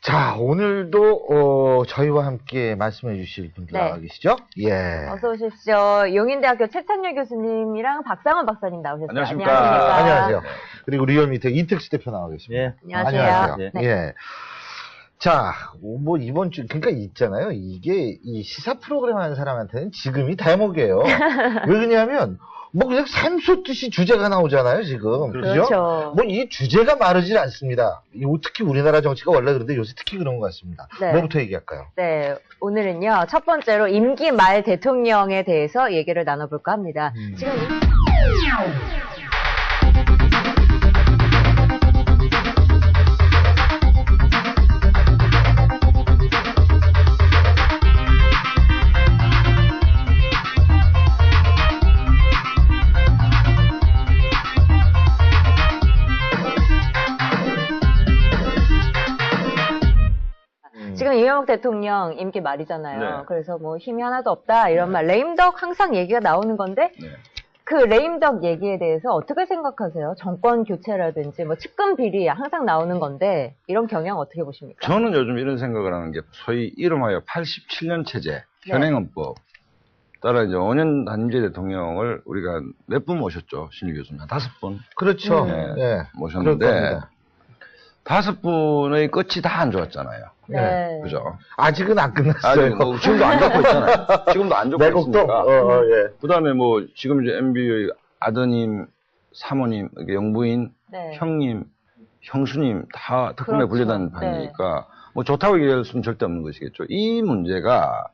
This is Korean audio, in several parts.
자, 오늘도 저희와 함께 말씀해 주실 분들 나와 계시죠? 예. 어서 오십시오. 용인대학교 최찬열 교수님이랑 박상원 박사님 나오셨어요. 안녕하십니까. 안녕하세요. 그리고 리얼미터 이택수 대표 나와 계십니다. 예. 안녕하세요. 네. 예. 자, 뭐 이번 주 그러니까 있잖아요. 이게 이 시사 프로그램 하는 사람한테는 지금이 대목이에요. 왜 그러냐면 뭐 그냥 샘솟듯이 주제가 나오잖아요, 지금. 그렇죠. 뭐 이 주제가 마르질 않습니다. 특히 우리나라 정치가 원래 그런데 요새 특히 그런 것 같습니다. 네. 뭐부터 얘기할까요? 네. 오늘은요, 첫 번째로 임기 말 대통령에 대해서 얘기를 나눠볼까 합니다. 지금 지금 이명박 대통령 임기 말이잖아요. 네. 그래서 뭐 힘이 하나도 없다 이런 말. 레임덕 항상 얘기가 나오는 건데 네. 그 레임덕 얘기에 대해서 어떻게 생각하세요? 정권 교체라든지 뭐 측근 비리 항상 나오는 건데 이런 경향 어떻게 보십니까? 저는 요즘 이런 생각을 하는 게 소위 이름하여 87년 체제, 현행헌법. 따라 이제 5년 단임제 대통령을 우리가 몇 분 모셨죠? 신유 교수님. 한 5분. 그렇죠. 네, 네. 모셨는데 5분의 끝이 다 안 좋았잖아요. 네. 그죠? 아직은 안 끝났어요. 아직 뭐 지금도 안 좋고 있잖아요. 지금도 안 좋고 내곡도 있으니까. 예. 그다음에 뭐 지금 이제 MB의 아드님, 사모님, 영부인, 네. 형님, 형수님 다 특검에 그렇죠. 분리된 판이니까 뭐 좋다고 얘기할 수는 절대 없는 것이겠죠. 이 문제가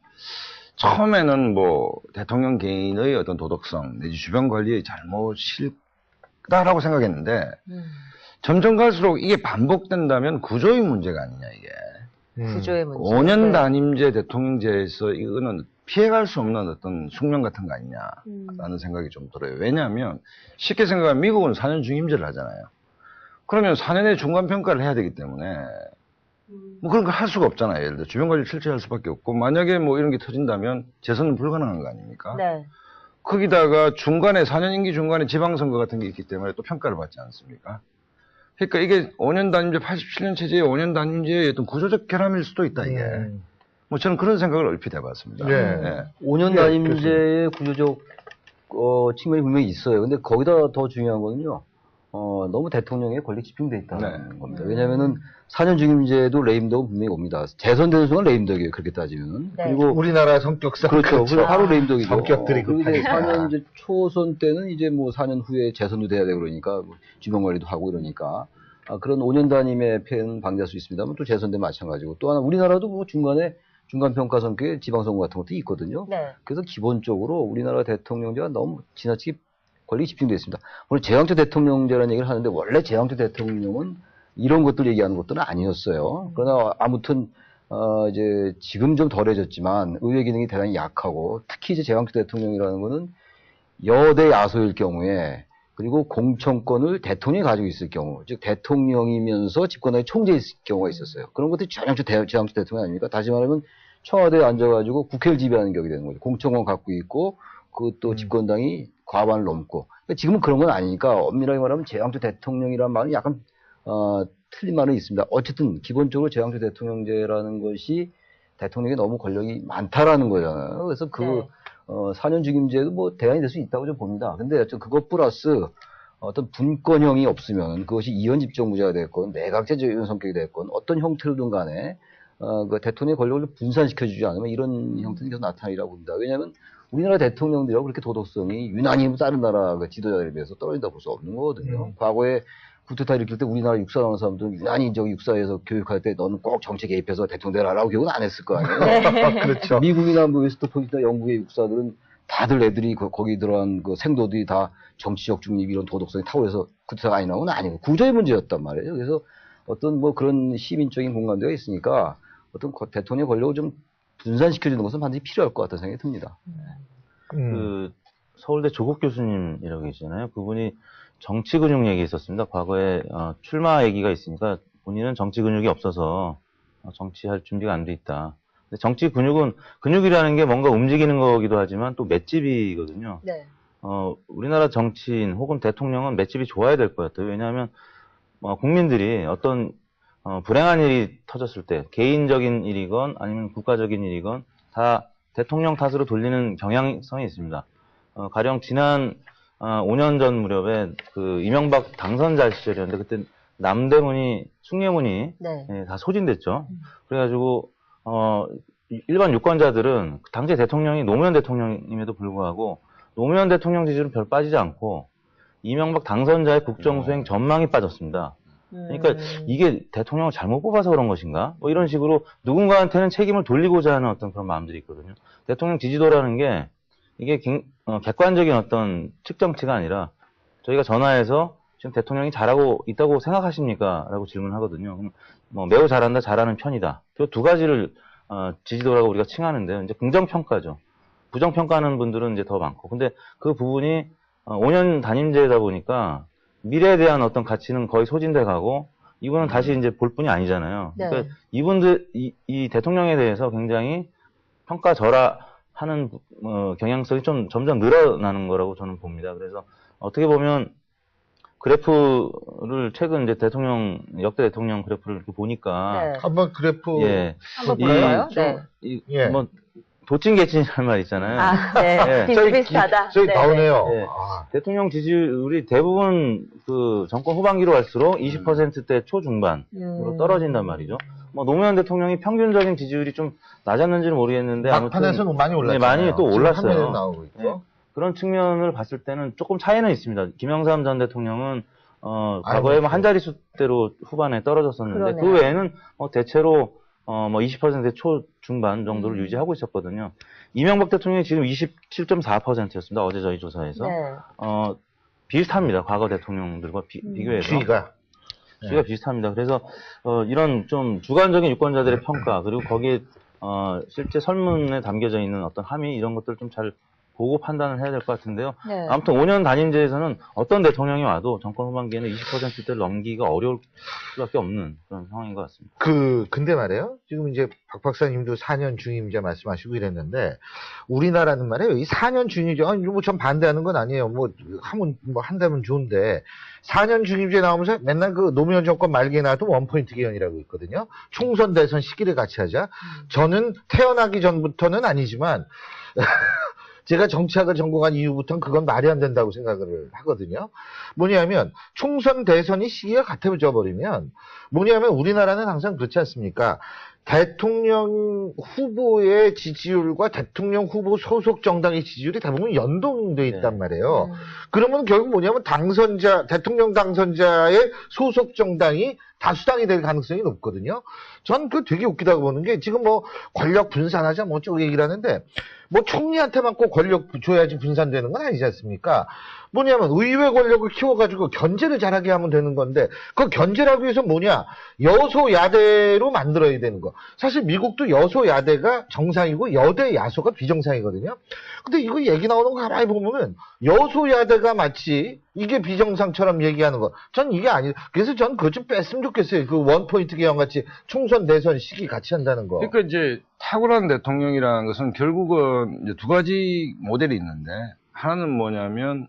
처음에는 뭐 대통령 개인의 어떤 도덕성 내지 주변 관리의 잘못일까라고 생각했는데 점점 갈수록 이게 반복된다면 구조의 문제가 아니냐 이게. 구조의 문제. 5년 단임제 대통령제에서 이거는 피해갈 수 없는 어떤 숙명 같은 거 아니냐라는 생각이 좀 들어요. 왜냐하면 쉽게 생각하면 미국은 4년 중임제를 하잖아요. 그러면 4년의 중간평가를 해야 되기 때문에 뭐 그런 걸 할 수가 없잖아요. 예를 들어 주변 관리를 철저히 할 수밖에 없고 만약에 뭐 이런 게 터진다면 재선은 불가능한 거 아닙니까? 네. 거기다가 중간에 4년 임기 중간에 지방선거 같은 게 있기 때문에 또 평가를 받지 않습니까? 그러니까 이게 5년 단임제 87년 체제의 5년 단임제의 어떤 구조적 결함일 수도 있다 이게. 뭐 저는 그런 생각을 얼핏 해봤습니다. 네. 5년 단임제의 구조적 측면이 분명히 있어요. 근데 거기다 더 중요한 거는요. 너무 대통령의 권力집중돼 있다는 겁니다. 왜냐면은 4년 중임제도 레임덕은 분명히 옵니다. 재선되는 순간 레임덕이에요. 그렇게 따지면. 네. 그리고 우리나라 성격상 그렇죠. 바로 레임덕이죠. 성격들이 그리고 이제 급하니까. 4년 이제 초선 때는 이제 뭐 4년 후에 재선도 돼야 되고 그러니까 뭐 주변 관리도 하고 이러니까 그런 5년 단임의 폐해는 방지할 수 있습니다만 또 재선도 마찬가지고 또 하나 우리나라도 뭐 중간에 중간평가 선거에 지방선거 같은 것도 있거든요. 네. 그래서 기본적으로 우리나라 대통령제가 너무 지나치게 권력이 집중되어 있습니다. 오늘 재왕조 대통령제라는 얘기를 하는데 원래 재왕조 대통령은 이런 것들 얘기하는 것들은 아니었어요. 그러나 아무튼 이제 지금 좀 덜해졌지만 의회 기능이 대단히 약하고 특히 이제 재왕조 대통령이라는 거는 여대 야소일 경우에 그리고 공천권을 대통령이 가지고 있을 경우, 즉 대통령이면서 집권당의 총재일 경우가 있었어요. 그런 것들이 재왕조 대통령 아닙니까? 다시 말하면 청와대에 앉아가지고 국회를 지배하는 격이 되는 거죠. 공천권 갖고 있고 그것도 집권당이 과반을 넘고. 그러니까 지금은 그런 건 아니니까 엄밀하게 말하면 재왕조 대통령이라는 말은 약간 틀린 말은 있습니다. 어쨌든 기본적으로 재왕조 대통령제라는 것이 대통령이 너무 권력이 많다라는 거잖아요. 그래서 그 4년 중임제도 뭐 대안이 될 수 있다고 좀 봅니다. 근데 그것 플러스 어떤 분권형이 없으면 그것이 이원 집정부제가 됐건 내각제적인 성격이 됐건 어떤 형태로든 간에 그 대통령의 권력을 분산시켜주지 않으면 이런 형태는 계속 나타나리라고 봅니다. 왜냐하면 우리나라 대통령들하고 그렇게 도덕성이 유난히 다른 나라 그 지도자들에 비해서 떨어진다고 볼 수 없는 거거든요. 과거에 쿠데타 일으킬 때 우리나라 육사 나온 사람들은 유난히 저기 육사에서 교육할 때 너는 꼭 정치 개입해서 대통령 되라라고 교육은 안 했을 거 아니에요. 그렇죠. 미국이나 뭐 웨스트포인트나 영국의 육사들은 다들 애들이 거기 들어간 그 생도들이 다 정치적 중립 이런 도덕성이 탁월해서 쿠데타가 아니라는 건 아니고 구조의 문제였단 말이에요. 그래서 어떤 뭐 그런 시민적인 공감대가 있으니까 어떤 대통령 권력을 좀 분산시켜주는 것은 반드시 필요할 것 같다는 생각이 듭니다. 그 서울대 조국 교수님이라고 계시잖아요. 그분이 정치 근육 얘기 있었습니다. 과거에 출마 얘기가 있으니까 본인은 정치 근육이 없어서 정치할 준비가 안 돼 있다. 근데 정치 근육이라는 게 뭔가 움직이는 거기도 하지만 또 맷집이거든요. 네. 우리나라 정치인 혹은 대통령은 맷집이 좋아야 될 것 같아요. 왜냐하면 국민들이 어떤 불행한 일이 터졌을 때 개인적인 일이건 아니면 국가적인 일이건 다 대통령 탓으로 돌리는 경향성이 있습니다. 가령 지난 5년 전 무렵에 그 이명박 당선자 시절이었는데 그때 남대문이 숭례문이 네. 예, 다 소진됐죠. 그래가지고 일반 유권자들은 당시 대통령이 노무현 대통령임에도 불구하고 노무현 대통령 지지율은 별 빠지지 않고 이명박 당선자의 국정수행 전망이 빠졌습니다. 그러니까 이게 대통령을 잘못 뽑아서 그런 것인가? 뭐 이런 식으로 누군가한테는 책임을 돌리고자 하는 어떤 그런 마음들이 있거든요. 대통령 지지도라는 게 이게 객관적인 어떤 측정치가 아니라 저희가 전화해서 지금 대통령이 잘하고 있다고 생각하십니까? 라고 질문하거든요. 그럼 뭐 매우 잘한다, 잘하는 편이다. 그 두 가지를 지지도라고 우리가 칭하는데요. 이제 긍정평가죠. 부정평가하는 분들은 이제 더 많고. 근데 그 부분이 5년 단임제다 보니까 미래에 대한 어떤 가치는 거의 소진돼 가고 이분은 다시 이제 볼 뿐이 아니잖아요. 네. 그러니까 이분들 이 대통령에 대해서 굉장히 평가절하하는 경향성이 좀 점점 늘어나는 거라고 저는 봅니다. 그래서 어떻게 보면 그래프를 최근 이제 역대 대통령 그래프를 이렇게 보니까 네. 한번 그래프 예. 한번 볼까요? 네. 예. 뭐 도찐개찐이라는 말 있잖아요. 아, 네. 예. 비슷비슷하다. 저기 네, 나오네요. 네. 아, 대통령 지지율이 대부분 그 정권 후반기로 갈수록 20%대 초중반으로 떨어진단 말이죠. 뭐 노무현 대통령이 평균적인 지지율이 좀 낮았는지는 모르겠는데 막판에서는 많이 올랐잖아요. 네, 많이 또 지금 올랐어요. 화면에 나오고 있죠. 네. 그런 측면을 봤을 때는 조금 차이는 있습니다. 김영삼 전 대통령은 과거에 뭐 한 자릿수대로 후반에 떨어졌었는데 그러네요. 그 외에는 대체로 뭐 20% 초중반 정도를 유지하고 있었거든요. 이명박 대통령이 지금 27.4%였습니다. 어제 저희 조사에서. 네. 비슷합니다. 과거 대통령들과 비교해서. 주의가. 수가 비슷합니다. 그래서 이런 좀 주관적인 유권자들의 평가 그리고 거기에 실제 설문에 담겨져 있는 어떤 함의 이런 것들을 좀 잘 보고 판단을 해야 될 것 같은데요. 네. 아무튼 5년 단임제에서는 어떤 대통령이 와도 정권 후반기에는 20%대를 넘기기가 어려울 수밖에 없는 그런 상황인 것 같습니다. 근데 말이에요. 지금 이제 박 박사님도 4년 중임제 말씀하시고 이랬는데, 우리나라는 말이에요. 이 4년 중임제, 뭐 전 반대하는 건 아니에요. 뭐 한다면 좋은데, 4년 중임제 나오면서 맨날 그 노무현 정권 말기에 나왔던 원포인트 개헌이라고 있거든요. 총선 대선 시기를 같이 하자. 저는 태어나기 전부터는 아니지만, 제가 정치학을 전공한 이후부터는 그건 말이 안 된다고 생각을 하거든요. 뭐냐면 총선 대선이 시기가 같아져 버리면 뭐냐면 우리나라는 항상 그렇지 않습니까? 대통령 후보의 지지율과 대통령 후보 소속 정당의 지지율이 대부분 연동돼 있단 말이에요. 그러면 결국 뭐냐면 대통령 당선자의 소속 정당이 다수당이 될 가능성이 높거든요. 전 그 되게 웃기다고 보는 게 지금 뭐 권력 분산하자 뭐 어쩌고 얘기를 하는데 뭐 총리한테만 꼭 권력 줘야지 분산되는 건 아니지 않습니까? 뭐냐면 의회 권력을 키워가지고 견제를 잘하게 하면 되는 건데 그 견제를 하기 위해서 뭐냐 여소야대로 만들어야 되는 거. 사실 미국도 여소야대가 정상이고 여대 야소가 비정상이거든요. 근데 이거 얘기 나오는 거 가만히 보면은 여소야대가 마치 이게 비정상처럼 얘기하는 거. 전 이게 아니에요. 그래서 전 그거 좀 뺐으면 좋겠어요. 그 원포인트 개헌 같이 총선 대선 시기 같이 한다는 거. 그러니까 이제 탁월한 대통령이라는 것은 결국은 이제 두 가지 모델이 있는데 하나는 뭐냐면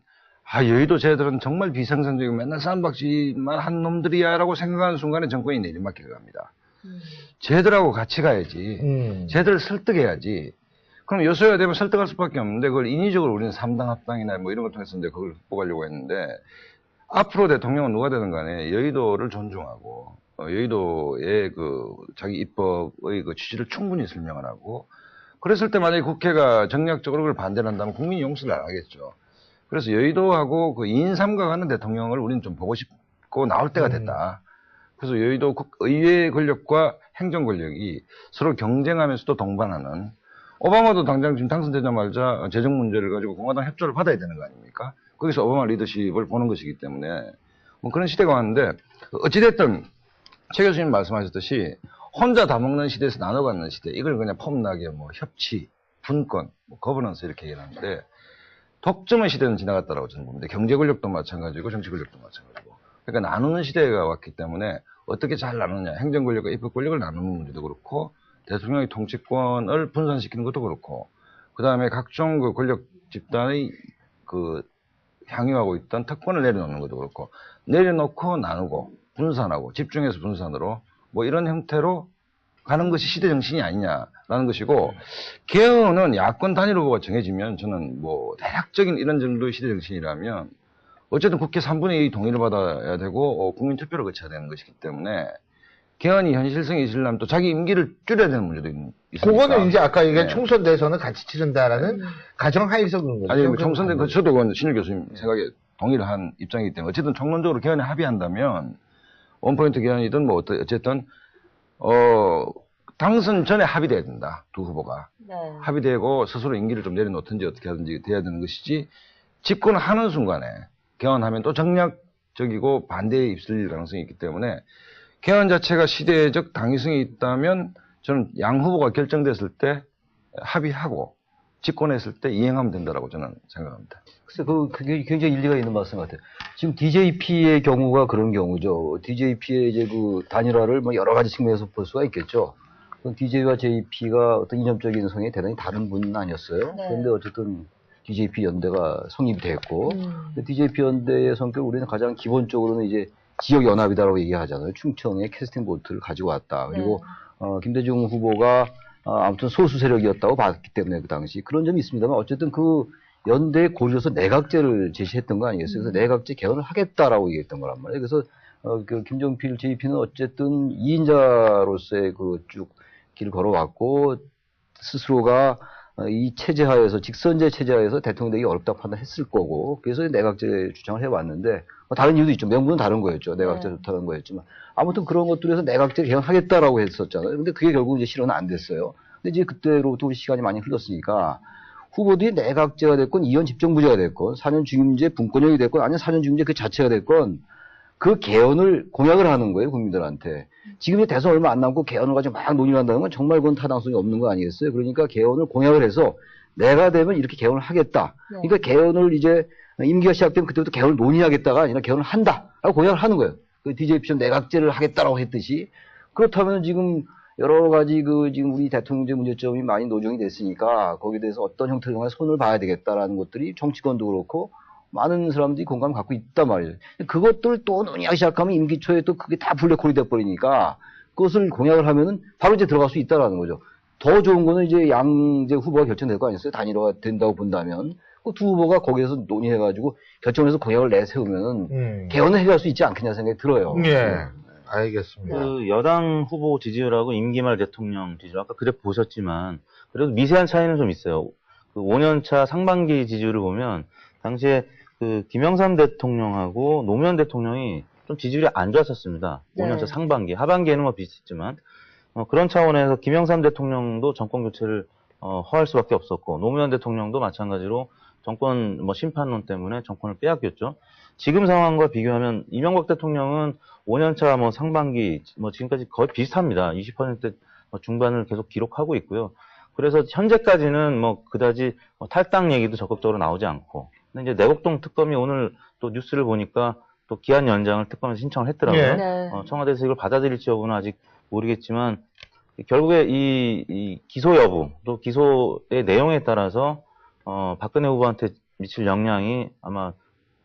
여의도 쟤들은 정말 비상상적이고 맨날 쌈박질만 한 놈들이야라고 생각하는 순간에 정권이 내리막길 갑니다. 쟤들하고 같이 가야지. 쟤들을 설득해야지. 그럼 여소야 되면 설득할 수밖에 없는데 그걸 인위적으로 우리는 3당 합당이나 뭐 이런 걸 통해서 이제 그걸 극복하려고 했는데 앞으로 대통령은 누가 되든 간에 여의도를 존중하고 여의도의 그 자기 입법의 그 취지를 충분히 설명을 하고 그랬을 때 만약에 국회가 정략적으로 그걸 반대를 한다면 국민이 용서를 안 하겠죠. 그래서 여의도하고 그 2인 3각하는 대통령을 우리는 좀 보고 싶고 나올 때가 됐다. 그래서 여의도 의회 권력과 행정 권력이 서로 경쟁하면서도 동반하는 오바마도 당장 지금 당선되자마자 재정 문제를 가지고 공화당 협조를 받아야 되는 거 아닙니까? 거기서 오바마 리더십을 보는 것이기 때문에 뭐 그런 시대가 왔는데 어찌됐든 최 교수님 말씀하셨듯이 혼자 다 먹는 시대에서 나눠 갖는 시대 이걸 그냥 폼나게 뭐 협치, 분권, 뭐 거버넌스 이렇게 얘기하는데 독점의 시대는 지나갔다라고 저는 봅니다. 경제 권력도 마찬가지고 정치 권력도 마찬가지고. 그러니까 나누는 시대가 왔기 때문에 어떻게 잘 나누느냐. 행정 권력과 입법 권력을 나누는 문제도 그렇고 대통령의 통치권을 분산시키는 것도 그렇고 그다음에 각종 그 권력 집단의 그 향유하고 있던 특권을 내려놓는 것도 그렇고 내려놓고 나누고 분산하고 집중해서 분산으로 뭐 이런 형태로 가는 것이 시대 정신이 아니냐라는 것이고, 개헌은 야권 단일 후보가 정해지면 저는 뭐 대략적인 이런 정도의 시대 정신이라면 어쨌든 국회 3분의 2 동의를 받아야 되고 국민 투표를 거쳐야 되는 것이기 때문에 개헌이 현실성이 있으려면 또 자기 임기를 줄여야 되는 문제도 있으니까. 그거는 이제 아까 얘기한 네. 총선 대선을 같이 치른다라는 가정하에서 그런 거죠. 아니, 뭐 총선 때 저도 그건 신일 교수님 생각에 동의를 한 입장이기 때문에 어쨌든 총론적으로 개헌에 합의한다면 원포인트 개헌이든 뭐 어쨌든 당선 전에 합의돼야 된다. 두 후보가. 네. 합의되고 스스로 임기를 좀 내려놓든지 어떻게 하든지 돼야 되는 것이지, 집권하는 순간에 개헌하면 또 정략적이고 반대에 휩쓸릴 가능성이 있기 때문에 개헌 자체가 시대적 당위성이 있다면 저는 양 후보가 결정됐을 때 합의하고 집권했을 때 이행하면 된다라고 저는 생각합니다. 글쎄, 그게 굉장히 일리가 있는 말씀 같아요. 지금 DJP의 경우가 그런 경우죠. DJP의 이제 그 단일화를 뭐 여러 가지 측면에서 볼 수가 있겠죠. DJ와 JP가 어떤 이념적인 성향이 대단히 다른 분은 아니었어요. 네. 그런데 어쨌든 DJP 연대가 성립이 됐고, DJP 연대의 성격을 우리는 가장 기본적으로는 이제 지역 연합이다라고 얘기하잖아요. 충청의 캐스팅 보트를 가지고 왔다. 그리고 김대중 후보가 아무튼 소수 세력이었다고 봤기 때문에 그 당시 그런 점이 있습니다만, 어쨌든 그 연대에 고려해서 내각제를 제시했던 거 아니겠어요? 그래서 내각제 개헌을 하겠다라고 얘기했던 거란 말이에요. 그래서 그 김종필 JP는 어쨌든 2인자로서의 그 쭉 길을 걸어왔고, 스스로가 이 체제하에서, 직선제 체제하에서 대통령 되기 어렵다고 판단했을 거고, 그래서 내각제 주장을 해왔는데, 뭐 다른 이유도 있죠. 명분은 다른 거였죠. 내각제 좋다는 거였지만. 아무튼 그런 것들에서 내각제 개헌하겠다라고 했었잖아요. 근데 그게 결국 이제 실현은 안 됐어요. 근데 이제 그때로부터 우리 시간이 많이 흘렀으니까, 후보들이 내각제가 됐건, 2년 집정부제가 됐건, 4년 중임제 분권형이 됐건, 아니면 4년 중임제 그 자체가 됐건, 그 개헌을 공약을 하는 거예요, 국민들한테. 지금 대선 얼마 안 남고 개헌을 가지고 막 논의를 한다는 건 정말 그건 타당성이 없는 거 아니겠어요? 그러니까 개헌을 공약을 해서 내가 되면 이렇게 개헌을 하겠다. 그러니까 개헌을 이제 임기가 시작되면 그때부터 개헌을 논의하겠다가 아니라 개헌을 한다. 라고 공약을 하는 거예요. 그 DJP처럼 내각제를 하겠다라고 했듯이. 그렇다면 지금 여러 가지 지금 우리 대통령제 문제점이 많이 노정이 됐으니까 거기에 대해서 어떤 형태로 손을 봐야 되겠다라는 것들이 정치권도 그렇고 많은 사람들이 공감을 갖고 있단 말이에요. 그것들 또 논의하기 시작하면 임기 초에 또 그게 다 블랙홀이 돼버리니까 그것을 공약을 하면은 바로 이제 들어갈 수 있다라는 거죠. 더 좋은 거는 이제 양제 후보가 결정될 거 아니겠어요? 단일화가 된다고 본다면. 그 두 후보가 거기에서 논의해가지고 결정해서 공약을 내세우면은 개헌을 해결할 수 있지 않겠냐 생각이 들어요. 예. 알겠습니다. 그 여당 후보 지지율하고 임기 말 대통령 지지율, 아까 그래 보셨지만, 그래도 미세한 차이는 좀 있어요. 그 5년차 상반기 지지율을 보면, 당시에 그 김영삼 대통령하고 노무현 대통령이 좀 지지율이 안 좋았었습니다. 네. 5년차 상반기, 하반기에는 뭐 비슷했지만, 그런 차원에서 김영삼 대통령도 정권 교체를 허할 수밖에 없었고, 노무현 대통령도 마찬가지로 정권 뭐 심판론 때문에 정권을 빼앗겼죠. 지금 상황과 비교하면 이명박 대통령은 5년차 뭐 상반기 뭐 지금까지 거의 비슷합니다. 20% 중반을 계속 기록하고 있고요. 그래서 현재까지는 뭐 그다지 탈당 얘기도 적극적으로 나오지 않고. 근데 이제 내곡동 특검이 오늘 또 뉴스를 보니까 또 기한 연장을 특검에서 신청을 했더라고요. 예. 네. 청와대에서 이걸 받아들일지 여부는 아직 모르겠지만, 결국에 이 기소 여부, 또 기소의 내용에 따라서 박근혜 후보한테 미칠 영향이 아마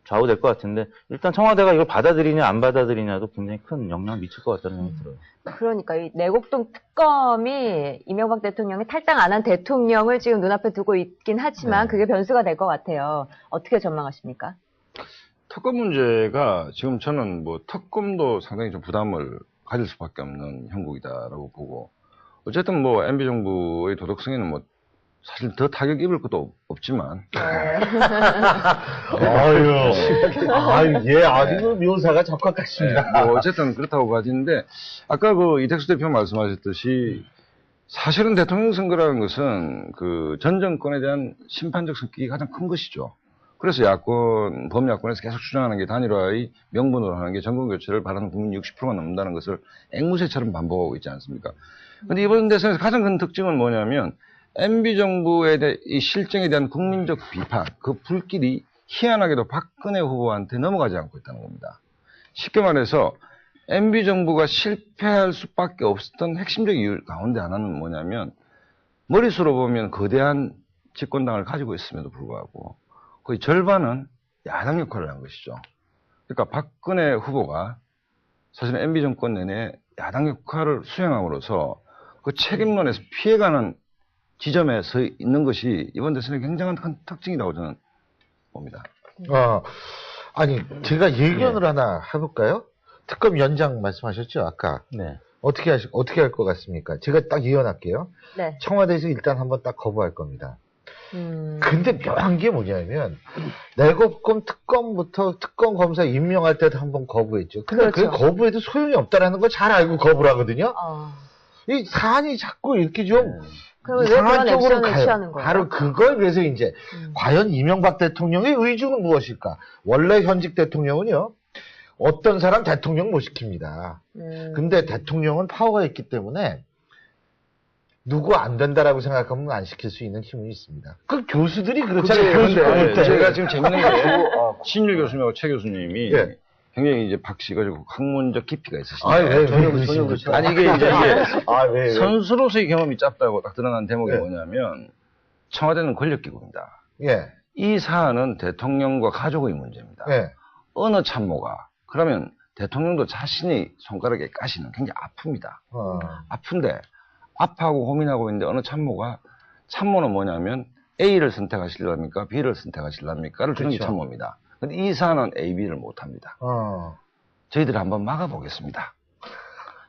좌우될 것 같은데, 일단 청와대가 이걸 받아들이냐 안 받아들이냐도 굉장히 큰 영향을 미칠 것 같다는 생각이 들어요. 그러니까 이 내곡동 특검이 이명박 대통령이 탈당 안 한 대통령을 지금 눈앞에 두고 있긴 하지만 그게 변수가 될 것 같아요. 어떻게 전망하십니까? 특검 문제가 지금 저는 뭐 특검도 상당히 좀 부담을 가질 수밖에 없는 형국이다라고 보고, 어쨌든 뭐 MB 정부의 도덕성에는 뭐 사실 더 타격 입을 것도 없지만. 예, 아주 묘사가 적합하십니다. 뭐 어쨌든 그렇다고 가지는데, 아까 그 이택수 대표 말씀하셨듯이 사실은 대통령 선거라는 것은 그 전 정권에 대한 심판적 성격이 가장 큰 것이죠. 그래서 야권, 범야권에서 계속 주장하는 게 단일화의 명분으로 하는 게 정권 교체를 바라는 국민 60%가 넘는다는 것을 앵무새처럼 반복하고 있지 않습니까? 근데 이번 대선에서 가장 큰 특징은 뭐냐면, MB 정부의 이 실정에 대한 국민적 비판, 그 불길이 희한하게도 박근혜 후보한테 넘어가지 않고 있다는 겁니다. 쉽게 말해서 MB 정부가 실패할 수밖에 없었던 핵심적 이유 가운데 하나는 뭐냐면, 머릿수로 보면 거대한 집권당을 가지고 있음에도 불구하고 거의 절반은 야당 역할을 한 것이죠. 그러니까 박근혜 후보가 사실은 MB 정권 내내 야당 역할을 수행함으로써 그 책임론에서 피해가는 지점에 서 있는 것이 이번 대선의 굉장한 큰 특징이라고 저는 봅니다. 아니, 제가 예견을 하나 해볼까요? 특검 연장 말씀하셨죠, 아까. 네. 어떻게 할 것 같습니까? 제가 딱 예언할게요. 네. 청와대에서 일단 한번 딱 거부할 겁니다. 근데 묘한 게 뭐냐면, 내곡동 특검부터 특검 검사 임명할 때도 한번 거부했죠. 근데 그렇죠. 그 거부해도 소용이 없다라는 걸 잘 알고 거부를 하거든요. 이 사안이 자꾸 이렇게 좀 그럼 왜 이상한 그런 쪽으로 액션을 가요. 취하는 거예요? 바로 그걸 위해서 이제 과연 이명박 대통령의 의중은 무엇일까? 원래 현직 대통령은요, 어떤 사람 대통령 못 시킵니다. 근데 대통령은 파워가 있기 때문에 누구 안 된다라고 생각하면 안 시킬 수 있는 힘이 있습니다. 그 교수들이 그렇잖아요. 근데 제가 지금 재밌는 게 신율 교수님하고 최 교수님이 예. 굉장히 이제 박 씨가 학문적 깊이가 있으시죠. 전혀 그렇지. 아니 이게 이제 왜? 선수로서의 경험이 짧다고 딱 드러난 대목이 예. 뭐냐면 청와대는 권력기구입니다. 예. 이 사안은 대통령과 가족의 문제입니다. 예. 어느 참모가 그러면 대통령도 자신이 손가락에 가시는 굉장히 아픕니다. 아픈데 아파하고 고민하고 있는데 어느 참모는 뭐냐면 A를 선택하시렵니까? B를 선택하시렵니까?를 주는 게 그렇죠. 참모입니다. 근데 이 사안은 A, B를 못합니다. 저희들이 한번 막아보겠습니다.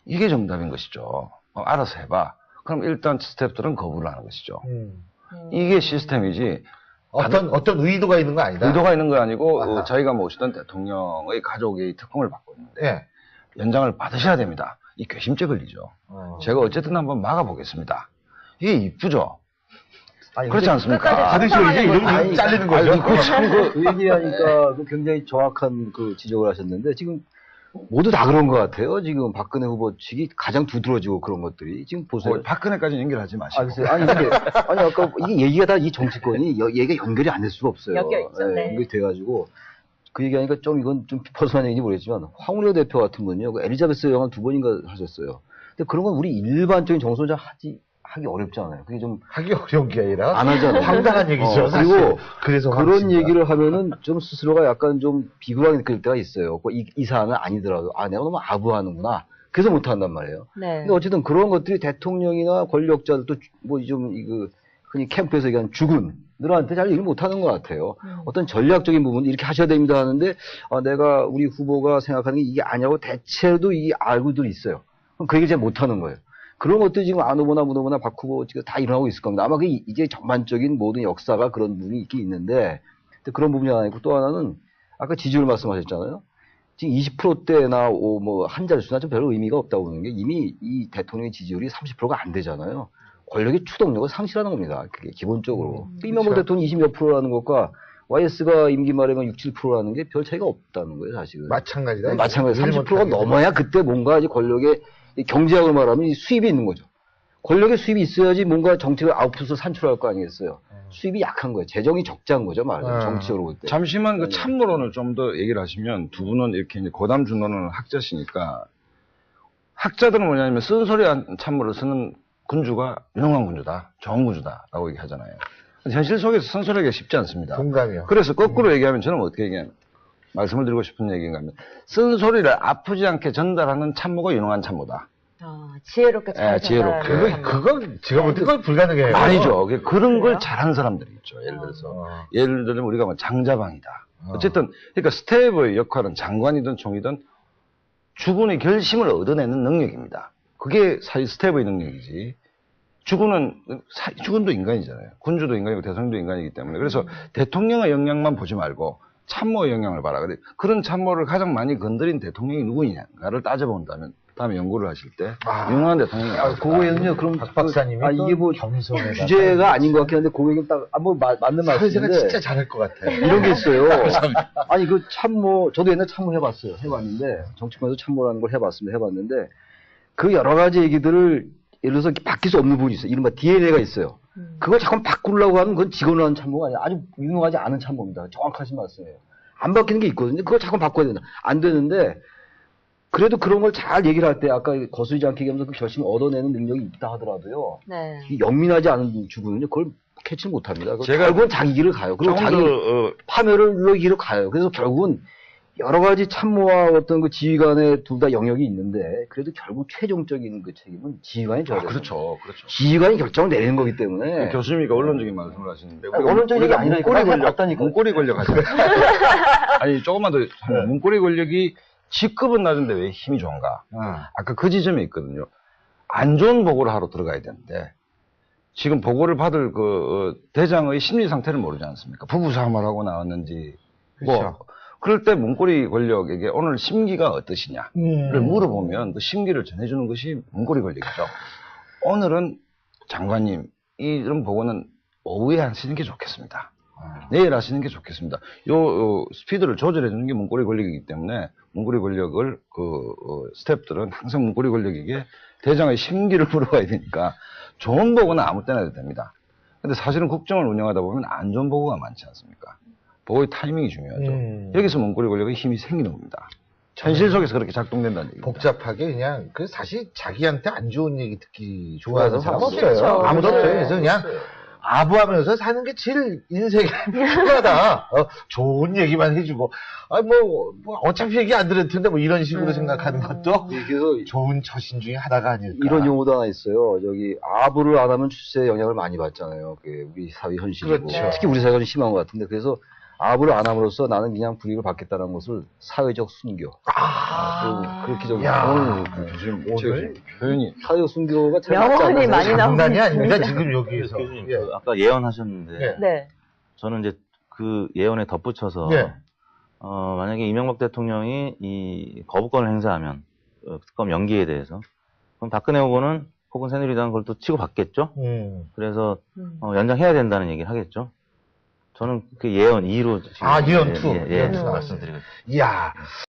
이게 정답인 것이죠. 알아서 해봐. 그럼 일단 스태프들은 거부를 하는 것이죠. 이게 시스템이지. 어떤 의도가 있는 거 아니다. 의도가 있는 거 아니고 아하. 저희가 모시던 대통령의 가족의 특검을 받고 있는데 예. 연장을 받으셔야 됩니다. 이 괘씸죄 걸리죠. 제가 어쨌든 한번 막아보겠습니다. 이게 이쁘죠? 그렇지 않습니까? 받으시고 이제 이름이 잘리는 거죠. 그 얘기하니까 그 굉장히 정확한 그 지적을 하셨는데 지금 모두 다 그런 것 같아요. 지금 박근혜 후보 측이 가장 두드러지고 그런 것들이 지금 보세요. 박근혜까지 연결하지 마시고. 글쎄요. 아니 아까 이게 얘기가 다 이 정치권이 얘기가 연결이 안 될 수가 없어요. 엮여있죠. 네. 연결이 돼가지고 그 얘기하니까 좀 이건 좀 벗어난 얘기인지 모르겠지만 황운여 대표 같은 분요, 그 엘리자베스 여왕 2번인가 하셨어요. 근데 그런 건 우리 일반적인 정서자 하기 어렵잖아요. 그게 좀 하기 어려운 게 아니라 안 하잖아요. 황당한 얘기죠. 사실. 그리고 그래서 그런 화났습니다. 얘기를 하면은 좀 스스로가 약간 좀 비굴하게 느낄 때가 있어요. 이 사안은 아니더라도 내가 너무 아부하는구나. 그래서 못 한단 말이에요. 네. 근데 어쨌든 그런 것들이 대통령이나 권력자들도 뭐 좀 흔히 캠프에서 얘기하는 주군들한테 잘 얘기를 못 하는 것 같아요. 어떤 전략적인 부분 이렇게 하셔야 됩니다 하는데 내가 우리 후보가 생각하는 게 이게 아니라고 대체로 이게 알고들 있어요. 그럼 그 얘기를 잘 못 하는 거예요. 그런 것들이 지금 안 후보나 문 후보나 박 후보 지금 다 일어나고 있을 겁니다. 아마 그게 이제 전반적인 모든 역사가 그런 부분이 있긴 있는데 그런 부분이 하나 있고 또 하나는 아까 지지율 말씀하셨잖아요. 지금 20%대나 뭐 한 자릿수나 좀 별로 의미가 없다고 보는 게 이미 이 대통령의 지지율이 30%가 안 되잖아요. 권력의 추동력을 상실하는 겁니다. 그게 기본적으로. 이명박 대통령이 20몇 프로라는 것과 YS가 임기 말에는 6, 7%라는 게 별 차이가 없다는 거예요, 사실은. 마찬가지다. 마찬가지. 30%가 넘어야 그때 뭔가 이제 권력의 경제학을 말하면 수입이 있는 거죠. 권력의 수입이 있어야지 뭔가 정책을 아웃풋을 산출할 거 아니겠어요. 수입이 약한 거예요. 재정이 적자인 거죠, 말하자면. 정치적으로 볼 때. 잠시만 그 참모론을 좀 더 얘기를 하시면 두 분은 이렇게 이제 고담 준론은 학자시니까 학자들은 뭐냐면 쓴소리한 참모를 쓰는 군주가 유능한 군주다, 좋은 군주다라고 얘기하잖아요. 현실 속에서 쓴소리하기가 쉽지 않습니다. 동감이요. 그래서 거꾸로 얘기하면 저는 어떻게 얘기하면 말씀을 드리고 싶은 얘기인가 하면 쓴소리를 아프지 않게 전달하는 참모가 유능한 참모다. 지혜롭게 잘 지혜롭게. 전달하는 그건 제가 볼 때 그건 불가능해요. 아니죠. 그런 걸 그래요? 잘하는 사람들이 있죠. 예를 들어서 예를 들면 우리가 뭐 장자방이다. 어쨌든 그러니까 스텝의 역할은 장관이든 총이든 주군의 결심을 얻어내는 능력입니다. 그게 사실 스텝의 능력이지. 주군도 인간이잖아요. 군주도 인간이고 대통령도 인간이기 때문에. 그래서 대통령의 역량만 보지 말고 참모의 역량을 봐라. 그런 참모를 가장 많이 건드린 대통령이 누구냐를 따져본다면 다음에 연구를 하실 때 유능한 대통령이 그거에는요, 그럼 박 박사님이 이게 뭐 겸손해. 주제가 아닌 것 같긴 한데 그 얘기는 딱 맞는 제가 말씀인데 진짜 잘할 것 같아요. 이런 게 있어요. 아니 그 참모 저도 옛날 참모 해봤는데 정치권에서 참모라는 걸 해봤는데 그 여러 가지 얘기들을 예를 들어서 바뀔 수 없는 부분이 있어요. 이른바 DNA가 있어요. 그걸 자꾸 바꾸려고 하면 그건 직원을 하는 참모가 아니라 아주 유능하지 않은 참모입니다. 정확하신 말씀이에요. 안 바뀌는 게 있거든요. 그걸 자꾸 바꿔야 된다. 안 되는데 그래도 그런 걸 잘 얘기를 할 때 아까 거스르지 않게 얘기하면서 그 결심을 얻어내는 능력이 있다 하더라도요. 네. 이 연민하지 않은 주군은요. 그걸 캐치를 못합니다. 결국은 자기 길을 가요. 그리고 자기 파멸을 위해 길을 가요. 그래서 결국은 여러 가지 참모와 어떤 그 지휘관의 둘 다 영역이 있는데 그래도 결국 최종적인 그 책임은 지휘관이 져야 돼요. 그렇죠. 그렇죠. 지휘관이 결정을 내리는 거기 때문에 교수님이니까 언론적인 말씀을 하시는데. 아니, 언론적인 얘기 아니라니까. 문고리 권력, 맞다니까. 문고리 권력 하잖아요. 아니, 조금만 더, 문고리 권력이 직급은 낮은데 왜 힘이 좋은가? 아까 그 지점에 있거든요. 안 좋은 보고를 하러 들어가야 되는데, 지금 보고를 받을 대장의 심리 상태를 모르지 않습니까? 부부싸움을 하고 나왔는지, 그렇죠. 그럴 때 문고리 권력에게 오늘 심기가 어떠시냐를 물어보면 그 심기를 전해주는 것이 문고리 권력이죠. 오늘은 장관님, 이런 보고는 오후에 하시는 게 좋겠습니다. 내일 하시는 게 좋겠습니다. 스피드를 조절해주는 게 문고리 권력이기 때문에 문고리 권력을 스태프들은 항상 문고리 권력에게 대장의 심기를 물어봐야 되니까 좋은 보고는 아무 때나 해도 됩니다. 근데 사실은 국정을 운영하다 보면 안 좋은 보고가 많지 않습니까? 보고의 타이밍이 중요하죠. 여기서 문고리 권력의 힘이 생기는 겁니다. 현실 속에서 그렇게 작동된다는 얘기입니다. 복잡하게 그냥 사실 자기한테 안 좋은 얘기 듣기 좋아하는 사람 없어요. 그렇죠. 아무도 없어요. 네. 그래서 그냥 아부하면서 사는 게 제일 인생에 편하다. 좋은 얘기만 해주고, 어차피 얘기 안 들을 텐데, 이런 식으로 생각하는 것도 그래서 좋은 처신 중에 하나가 아닐까. 이런 용어도 하나 있어요. 아부를 안 하면 출세에 영향을 많이 받잖아요. 그게 우리 사회 현실이고. 그렇죠. 특히 우리 사회가 좀 심한 것 같은데. 그래서 아부를 안 함으로써 나는 그냥 불이익을 받겠다는 것을 사회적 순교. 그렇게 좀. 야, 교수님, 오늘 표현이. 사회적 순교가 잘 맞지 명언이 않나요? 많이 장난이 나옵니다. 아닙니다. 지금 여기에서. 교수님, 예. 아까 예언하셨는데, 예. 네. 저는 이제 그 예언에 덧붙여서, 예. 만약에 이명박 대통령이 이 거부권을 행사하면, 특검 연기에 대해서, 그럼 박근혜 후보는 혹은 새누리당은 그걸 또 치고 받겠죠? 그래서, 연장해야 된다는 얘기를 하겠죠? 저는 그 예언 2로 지금. 예언 2. 예, 예언 2 말씀드리거든요. 이야.